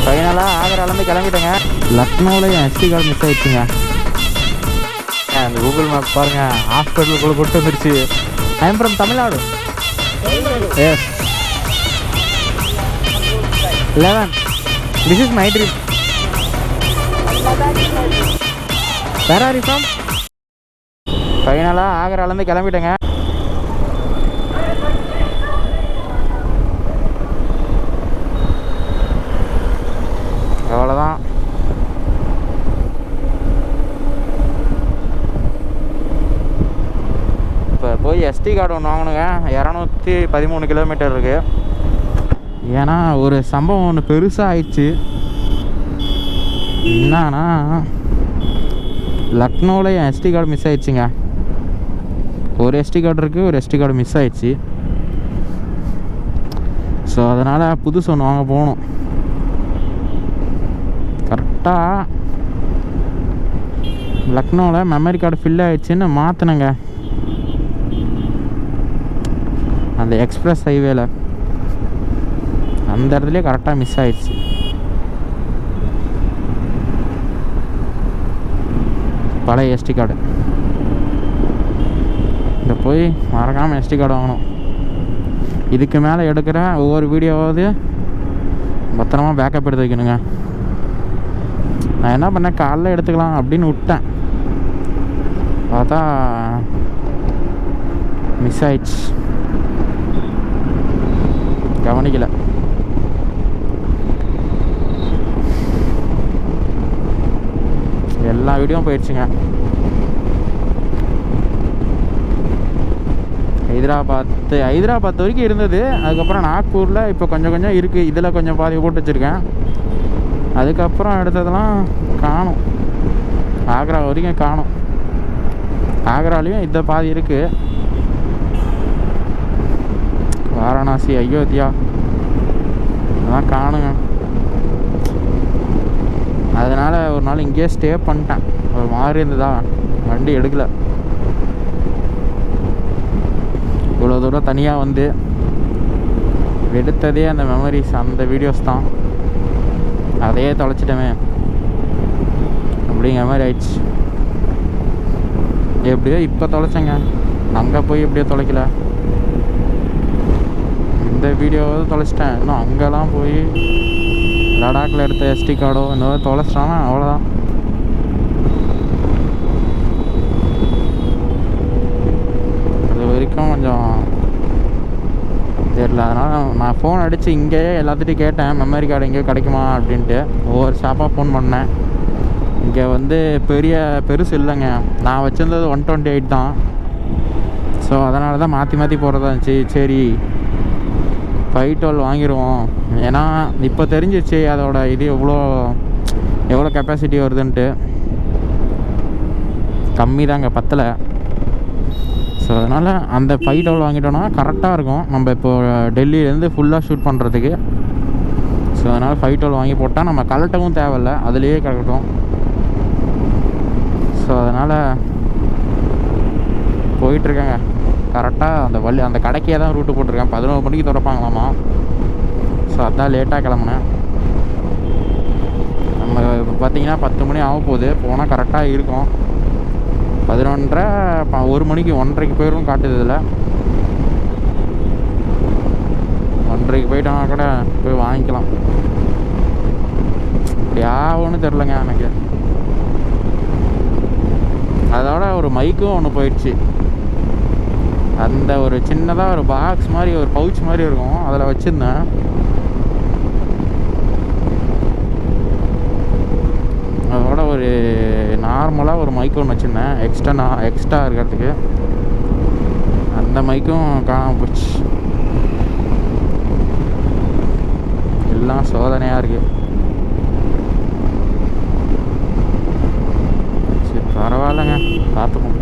ஃபைனலாக ஆக்ராலேருந்து கிளம்பிட்டேங்க. லக்னோவில் என் எஸ்டி கார்டு மிஸ் ஆகிடுச்சுங்க. அந்த கூகுள் மேப் பாருங்கள், ஹாஸ்பிட்டலுக்குள்ளே கொண்டு வந்துருச்சு. I am from Tamil Nadu. S 11. This is my dream. Where are you from? ஃபைனலாக ஆக்ராலேருந்து கிளம்பிட்டேங்க. அவ்வளோதான். இப்போ போய் எஸ்டி கார்டு ஒன்று வாங்கணுங்க. 213 கிலோமீட்டர் இருக்குது. ஏன்னா ஒரு சம்பவம் ஒன்று பெருசாக ஆயிடுச்சு. என்னன்னா லக்னோவில் என் எஸ்டி கார்டு மிஸ் ஆயிடுச்சுங்க. ஒரு எஸ்டி கார்டு இருக்குது, ஒரு எஸ்டி கார்டு மிஸ் ஆயிடுச்சு. ஸோ அதனால் புதுசு ஒன்று வாங்க போகணும். கரெக்டாக லக்னோவில் மெமரி கார்டு ஃபில் ஆகிடுச்சின்னு மாற்றினேங்க. அந்த எக்ஸ்பிரஸ் ஹைவேல அந்த இடத்துலையே கரெக்டாக மிஸ் ஆயிடுச்சு. பழைய எஸ்டி கார்டு. இந்த போய் மறக்காமல் எஸ்டி கார்டு வாங்கணும். இதுக்கு மேலே எடுக்கிற ஒவ்வொரு வீடியோவாவது பத்திரமா பேக்கப் எடுத்து வைக்கணுங்க. நான் என்ன பண்ணேன், காலைல எடுத்துக்கலாம் அப்படின்னு விட்டேன். பார்த்தா மிஸ் ஆயிடுச்சு, கவனிக்கலை. எல்லா வீடியோவும் போயிடுச்சுங்க. ஹைதராபாத் வரைக்கும் இருந்தது. அதுக்கப்புறம் நாக்பூரில் இப்போ கொஞ்சம் கொஞ்சம் இருக்குது. இதில் கொஞ்சம் பாதி போட்டு வச்சுருக்கேன். அதுக்கப்புறம் எடுத்ததெல்லாம் காணும். ஆக்ரா வரைக்கும் காணும். ஆக்ராலையும் இந்த பாதி இருக்குது. வாரணாசி, அயோத்தியா அதெல்லாம் காணுங்க. அதனால் ஒரு நாள் இங்கேயே ஸ்டே பண்ணிட்டேன். ஒரு மாதிரி இருந்ததா, வண்டி எடுக்கலை. இவ்வளோ தூரம் தனியாக வந்து எடுத்ததே அந்த மெமரிஸ், அந்த வீடியோஸ் தான். அதையே தொலைச்சிட்டமே அப்படிங்கிற மாதிரி ஆயிடுச்சு. எப்படியோ இப்போ தொலைச்சேங்க. அங்கே போய் எப்படியோ தொலைக்கல. இந்த வீடியோவை தொலைச்சிட்டேன். இன்னும் அங்கெல்லாம் போய் லடாக்கில் எடுத்த எஸ்டி கார்டோ இந்த மாதிரி தொலைச்சிட்டானா அவ்வளோதான். அது வரைக்கும் கொஞ்சம் தெரியல. அதனால் நான் ஃபோன் அடித்து இங்கேயே எல்லாத்துட்டையும் கேட்டேன், மெமரி கார்டு எங்கேயோ கிடைக்குமா அப்படின்ட்டு. ஒவ்வொரு ஷாப்பாக ஃபோன் பண்ணேன். இங்கே வந்து பெருசு இல்லைங்க. நான் வச்சுருந்தது 128 தான். ஸோ அதனால தான் மாற்றி மாற்றி போகிறதா இருந்துச்சு. சரி 512 வாங்கிடுவோம். ஏன்னா இப்போ தெரிஞ்சிச்சு அதோட இது எவ்வளோ கெப்பாசிட்டி வருதுன்ட்டு. கம்மி தாங்க, பத்தலை. ஸோ அதனால் அந்த 512 வாங்கிட்டோன்னா கரெக்டாக இருக்கும். நம்ம இப்போது டெல்லியிலேருந்து ஃபுல்லாக ஷூட் பண்ணுறதுக்கு. ஸோ அதனால் 512 வாங்கி போட்டால் நம்ம கலட்டவும் தேவையில்லை, அதுலேயே கிடக்கட்டும். ஸோ அதனால் போயிட்டுருக்கேங்க. கரெக்டாக அந்த கடைக்கே தான் ரூட்டு போட்டிருக்கேன். 11 மணிக்கு திறப்பாங்களாமா. ஸோ அதான் லேட்டாக கிளம்புனேன். நம்ம இப்போ பார்த்திங்கன்னா 10 மணி ஆக போகுது. போனால் கரெக்டாக இருக்கும். 11:30 1 மணிக்கு 1:30க்கு போயிடும் காட்டுது. இதில் 1:30க்கு போயிட்டோம்னா கூட போய் வாங்கிக்கலாம். இப்படி ஆகும்னு தெரிலங்க எனக்கு. அதோட ஒரு மைக்கும் ஒன்று போயிடுச்சு. அந்த ஒரு சின்னதாக ஒரு பாக்ஸ் மாதிரி, ஒரு பவுச் மாதிரி இருக்கும், அதில் வச்சுருந்தேன். அதோட ஒரு நார்மலாக ஒரு மைக் ஒன்று வச்சுருந்தேன், எக்ஸ்ட்ரா இருக்கிறதுக்கு. அந்த மைக்கும் காணாமல் போச்சு. எல்லாம் சோதனையாக இருக்குது. சரி பரவாயில்லைங்க, பார்த்துப்போம்.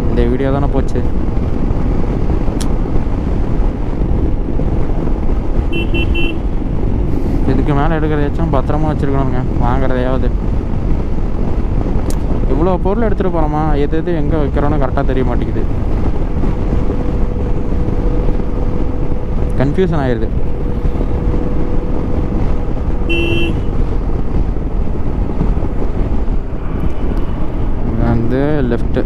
இந்த வீடியோ தானே போச்சு. இதுக்கு மேலே எடுக்கிறதாச்சும் பத்திரமா வச்சுருக்கணுங்க, வாங்குறதையாவது. இவ்வளோ பொருள் எடுத்துகிட்டு போகிறோமா, எது எங்கே வைக்கிறோன்னு கரெக்டாக தெரிய மாட்டேங்குது. கன்ஃபியூஷன் ஆயிடுது. வந்து left.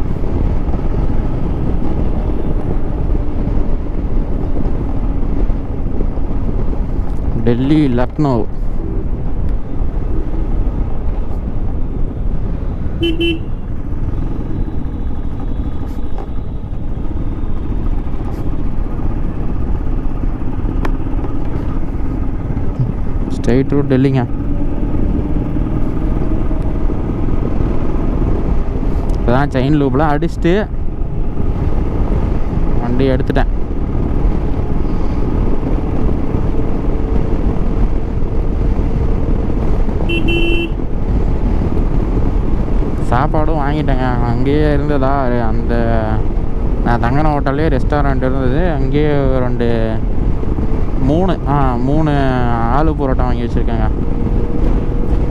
Delhi Lucknow. Straight route டெல்லிங்க. இப்போதான் செயின் லூப்லாம் அடிச்சுட்டு வண்டி எடுத்துட்டேன். சாப்பாடும் வாங்கிட்டேங்க. அங்கேயே இருந்ததா அந்த நான் தங்கின ஹோட்டல்லே ரெஸ்டாரண்ட் இருந்தது. அங்கேயே 3 ஆலு பரோட்டா வாங்கி வச்சுருக்கேங்க.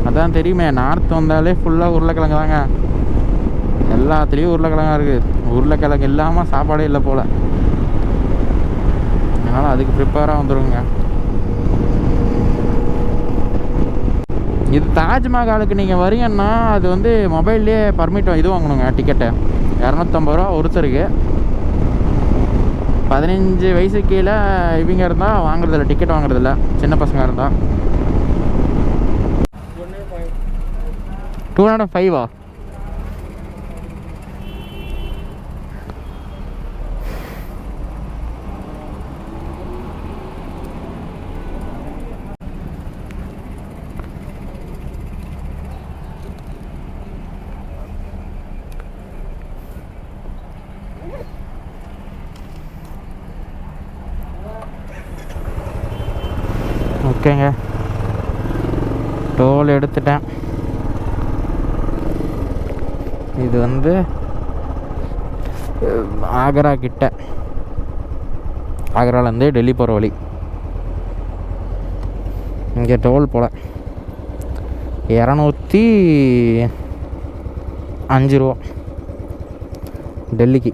அதான் தெரியுமே, நார்த் வந்தாலே ஃபுல்லாக உருளைக்கிழங்கு தாங்க. எல்லாத்துலேயும் உருளைக்கிழங்கா இருக்குது. உருளைக்கிழங்கு இல்லாமல் சாப்பாடே இல்லை போல். அதனால் அதுக்கு ப்ரிப்பேராக வந்துடுங்க. இது தாஜ்மஹாலுக்கு நீங்கள் வரீங்கன்னா அது வந்து மொபைல்லையே பர்மிட் இது வாங்கணுங்க. டிக்கெட்டு 250 ரூபா ஒருத்தருக்கு. 15 வயசு கீழே இவங்க இருந்தால் வாங்குறதில்ல, டிக்கெட் வாங்குறதில்ல. சின்ன பசங்க இருந்தால் 205. ஓகேங்க, டோல் எடுத்துட்டேன். இது வந்து ஆக்ரா கிட்ட, ஆக்ராலேருந்து டெல்லி போகிற வழி. இங்கே டோல் போல் 205 ரூபா டெல்லிக்கு.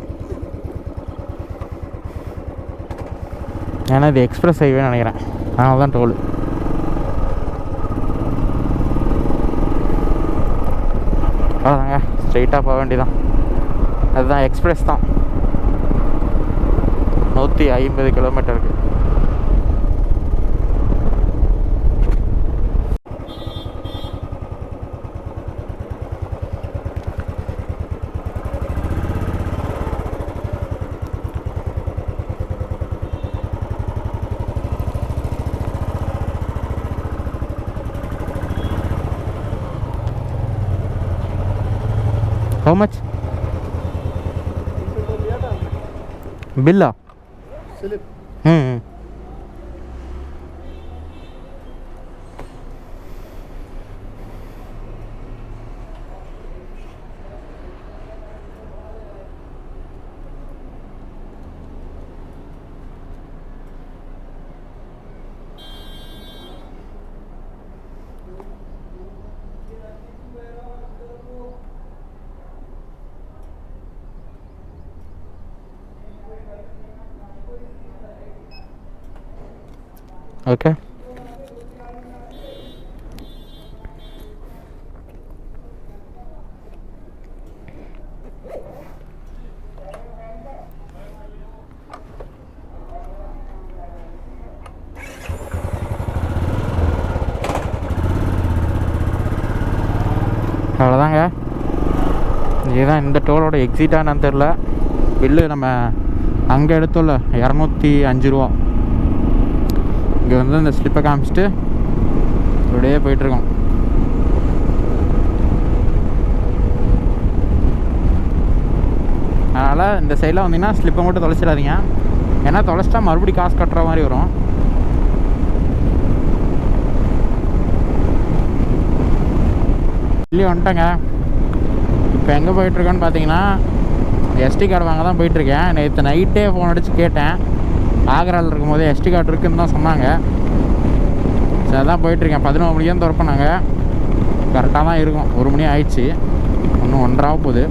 ஏன்னா இது எக்ஸ்பிரஸ் ஹைவேன்னு நினைக்கிறேன், அதனால தான் டோல். அதாங்க ஸ்ட்ரெயிட்டாக போக வேண்டியதான். அதுதான் எக்ஸ்பிரஸ் தான். 150 கிலோமீட்டருக்கு. How much? Billa? Slip. Okay. அவ்வளோதாங்க. இதுதான் இந்த டோலோட எக்ஸிட்டானு தெரில. பில்லு நம்ம அங்கே எடுத்தோம்ல 205 ரூபா. இங்கே வந்து இந்த ஸ்லிப்பை காமிச்சிட்டு அப்படியே போயிட்டுருக்கோம். அதனால் இந்த சைடில் வந்தீங்கன்னா ஸ்லிப்பை மட்டும் தொலைச்சிடாதீங்க. ஏன்னா தொலைச்சிட்டா மறுபடியும் காசு கட்டுற மாதிரி வரும். இல்லையே வந்துட்டேங்க. இப்போ எங்கே போயிட்டுருக்கோன்னு பார்த்தீங்கன்னா எஸ்டி கார்டு வாங்க தான் போயிட்டுருக்கேன். நேற்று நைட்டே ஃபோன் அடித்து கேட்டேன். ஆக்ராவில் இருக்கும்போது எஸ்டி கார்டு இருக்குதுன்னு தான் சொன்னாங்க. சரி, அதான் போயிட்டுருக்கேன். 11 மணிக்கு தான் திறப்போனாங்க. கரெக்டாக தான் இருக்கும். 1 மணி ஆயிடுச்சு, இன்னும் 1:30 ஆக போகுது.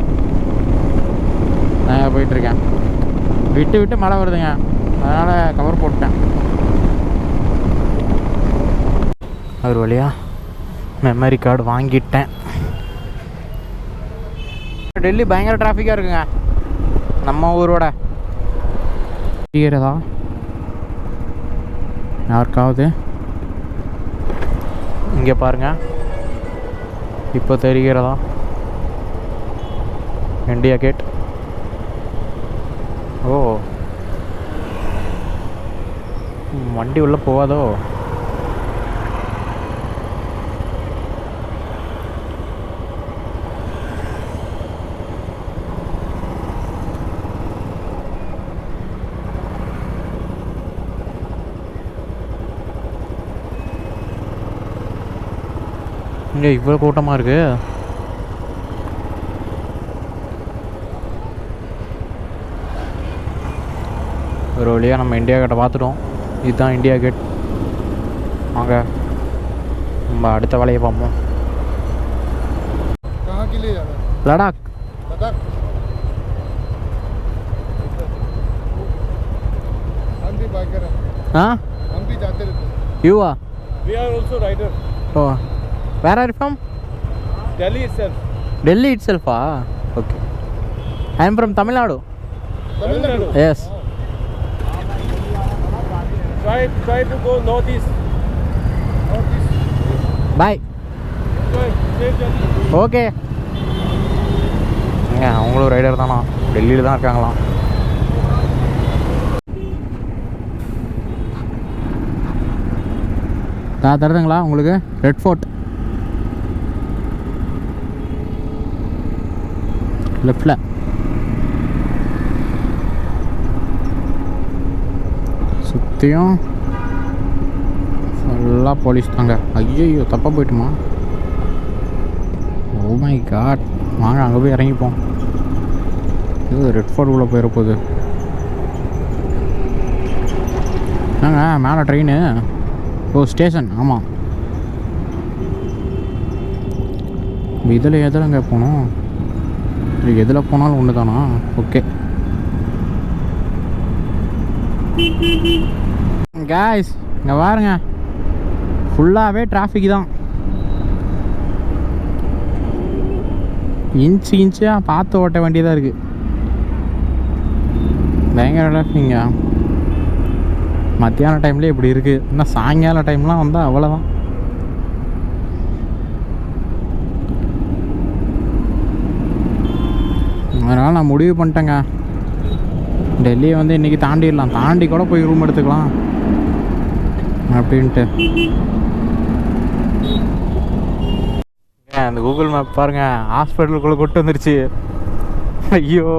நான் போயிட்டுருக்கேன். விட்டு விட்டு மழை வருதுங்க, அதனால் கவர் போட்டேன். ஒரு வழியாக மெமரி கார்டு வாங்கிட்டேன். டெல்லி பயங்கர டிராஃபிக்காக இருக்குங்க நம்ம ஊரோட. தெரிகிறதா யாருக்காவது? இங்கே பாருங்கள், இப்போ தெரிகிறதா இண்டியா கேட்? ஓ, வண்டி உள்ளே போகாதோ? இங்கே இவ்வளோ கூட்டமாக இருக்கு. ஒரு வழியாக நம்ம இண்டியா கேட்டை பார்த்துட்டோம். இதுதான் இண்டியா கேட். வாங்க நம்ம அடுத்த வேலையை பார்ப்போம். லடாக். हाँ हम भी जाते रहते हैं. You are? We are also rider. Oh, where are you from? Delhi itself. Delhi itself, ah, okay. I am from Tamil Nadu. Tamil Nadu. Yes. Try to go northeast. Northeast. Bye. Okay. அவங்களும் rider தானா? டெல்லியில் தான் இருக்காங்களாம். தருதுங்களா உங்களுக்கு? Red fort லெஃப்டில். சுற்றியும் ஃபுல்லாக police தாங்க. ஐயோ தப்பாக போயிட்டுமா? Oh my God. வாங்க அங்கே போய் இறங்கிப்போம். இது ரெட் ஃபோர்ட் உள்ள போயிட போகுது. மேலே ட்ரெயின். ஓ ஸ்டேஷன். ஆமாம், இதில் எதில் போகணும்? எதில் போனாலும் ஒன்று தானா? ஓகே காய்ஸ், இங்கே பாருங்க, ஃபுல்லாகவே டிராஃபிக் தான். இன்ச்சாக பார்த்து ஓட்ட வேண்டியதாக இருக்குது. பயங்கர டிராஃபிங்க. மத்தியான டைம்லேயே இப்படி இருக்குது, இன்னும் சாயங்கால டைம்லாம் வந்தால் அவ்வளோதான். அதனால் நான் முடிவு பண்ணிட்டேங்க, டெல்லியை வந்து இன்றைக்கி தாண்டிடலாம், தாண்டி கூட போய் ரூம் எடுத்துக்கலாம் அப்படின்ட்டு. அந்த கூகுள் மேப் பாருங்கள், ஹாஸ்பிட்டலுக்குள்ளே கொண்டு வந்துருச்சு. ஐயோ,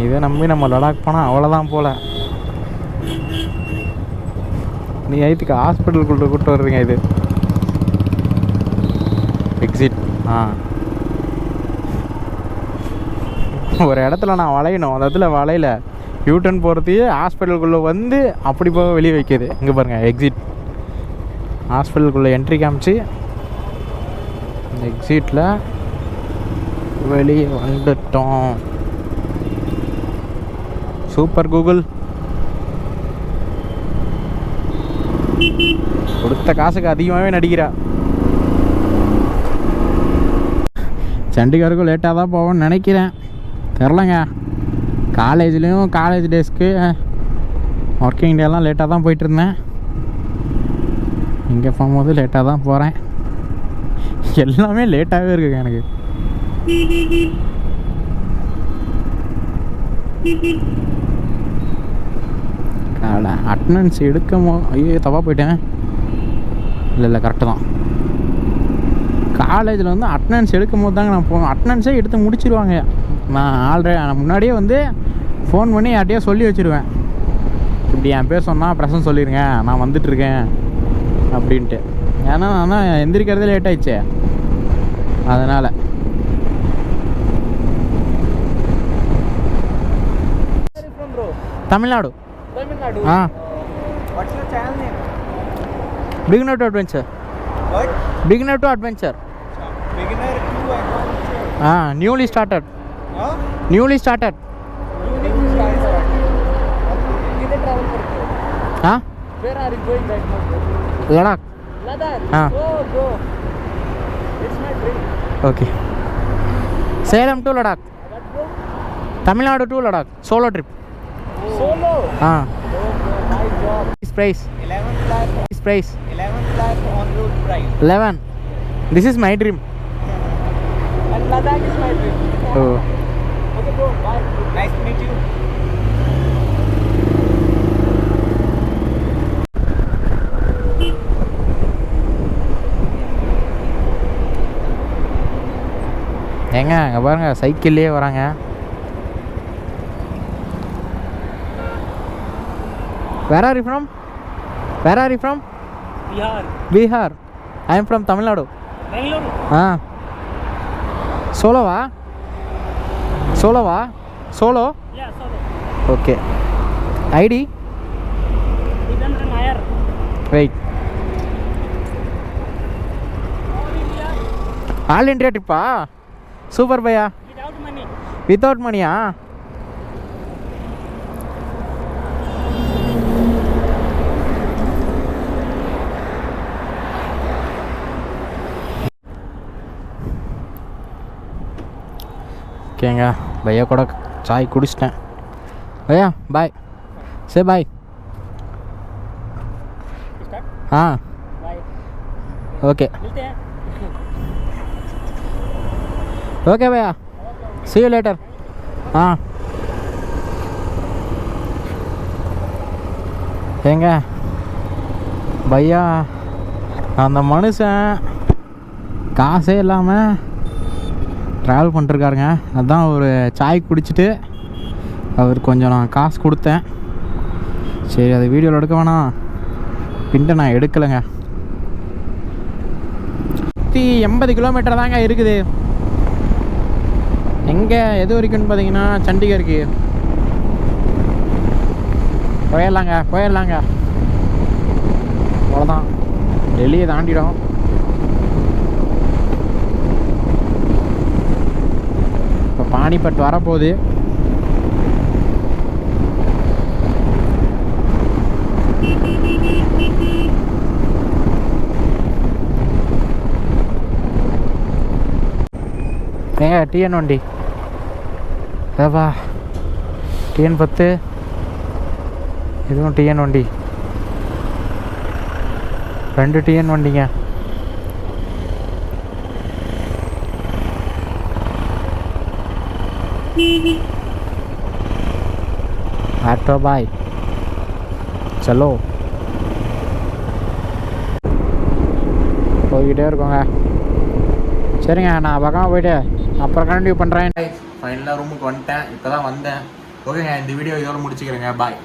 இதை நம்பி நம்ம லடாக் போனால் அவ்வளோதான் போல். நீ ஐத்துக்கு ஹாஸ்பிட்டலுக்குள்ளே கூப்பிட்டு வர்றீங்க. இது எக்ஸிட். ஒரு இடத்துல நான் வளையணும், அந்த இடத்துல வளையல, யூட்டன் போகிறதையே ஹாஸ்பிட்டலுக்குள்ளே வந்து அப்படி போக வெளியே வைக்கிது. இங்கே பாருங்கள், எக்ஸிட். ஹாஸ்பிட்டலுக்குள்ளே என்ட்ரி காமிச்சு எக்ஸிட்டில் வெளியே வந்துட்டோம். சூப்பர் கூகுள், கொடுத்த காசுக்கு அதிகமாகவே நடிக்கிறா. சண்டிகருக்கும் லேட்டாக தான் போவோம்னு நினைக்கிறேன், தெரிலங்க. காலேஜ்லேயும் காலேஜ் டேஸ்க்கு ஒர்க்கிங் டேலாம் லேட்டாக தான் போயிட்டுருந்தேன். இங்கே போகும்போது லேட்டாக தான் போகிறேன். எல்லாமே லேட்டாகவே இருக்குங்க எனக்கு. அட்டனன்ஸ் எடுக்கமோ? ஐயோ தப்பாக போயிட்டேன். இல்லை கரெக்டு தான். காலேஜில் வந்து அட்டனன்ஸ் எடுக்கும் போது தாங்க நான் போவேன். அட்டனன்ஸே எடுத்து முடிச்சிடுவாங்க. நான் முன்னாடியே வந்து ஃபோன் பண்ணி யார்ட்டையோ சொல்லி வச்சுருவேன், இப்படி என் பேர் சொன்னால் ப்ரெசன்ட் சொல்லிடுங்க, நான் வந்துட்டுருக்கேன் அப்படின்ட்டு. ஏன்னா நான் எந்திரிக்கிறதே லேட் ஆயிடுச்சே, அதனால். Tamil Nadu. What's your channel name? Beginner to Adventure. What? Beginner to Adventure. Beginner to Adventure. Newly started. Huh? Newly started. Newly started. किधर travel करते हो? हाँ Where are you going right now? Ladakh Ladakh. हाँ. Oh, bro. It's my dream. Okay Salem to Ladakh What, bro? Tamil Nadu to Ladakh solo trip Solo. Ah Oh, bro, my job. Price 11 lakh. Price 11 lakh on road price. 11 this is my dream And Ladakh is my dream. Oh Okay, bro. Bye. Nice to meet you. ஏங்க அங்கே பாருங்க சைக்கிள்லேயே வராங்க where are you from where are you from Bihar. Bihar I am from Tamil Nadu Bangalore. ஆ சோலோவா சோலோவா solo Yeah, solo. Okay ID Idandra Nair. Wait all India ட்ரிப்பா super பையா Without money. வித்தவுட் மணியா ஓகேங்க பையா கூட சாய் குடிச்சிட்டேன் பையா பாய் சே பாய் Start. ஆ Bye. ஓகே मिलते हैं. ஓகே பையா see you later ஆ ஏங்க பையா அந்த மனுஷன் காசே இல்லாமல் ட்ராவல் பண்ணிருக்காருங்க அதான் ஒரு சாய் குடிச்சிட்டு அவர் கொஞ்சம் நான் காசு கொடுத்தேன் சரி அது வீடியோவில் எடுக்க வேணாம் பின்ட்டு நான் எடுக்கலைங்க 180 கிலோமீட்டர் தாங்க இருக்குது எங்கே எது வரைக்கும்னு பார்த்தீங்கன்னா சண்டிகருக்கு போயிடலாங்க அவ்வளோதான் டெல்லியை தாண்டிடும் இப்போ பானிபட் வரப்போகுது ஏங்க டிஎன் வண்டி ஏப்பா டிஎன் 10 இதுவும் டிஎன் வண்டி 2 டிஎன் வண்டிங்க ஆட்டோ பாய் சலோ போய்கிட்டே இருக்கோங்க சரிங்க நான் பக்கமாக போயிட்டு அப்புறம் கண்டினியூ பண்ணுறேன் ஃபைனலாக ரூமுக்கு வந்துட்டேன் இப்போ தான் வந்தேன் ஓகேங்க இந்த வீடியோ இதோட முடிச்சுக்கிறேங்க பாய்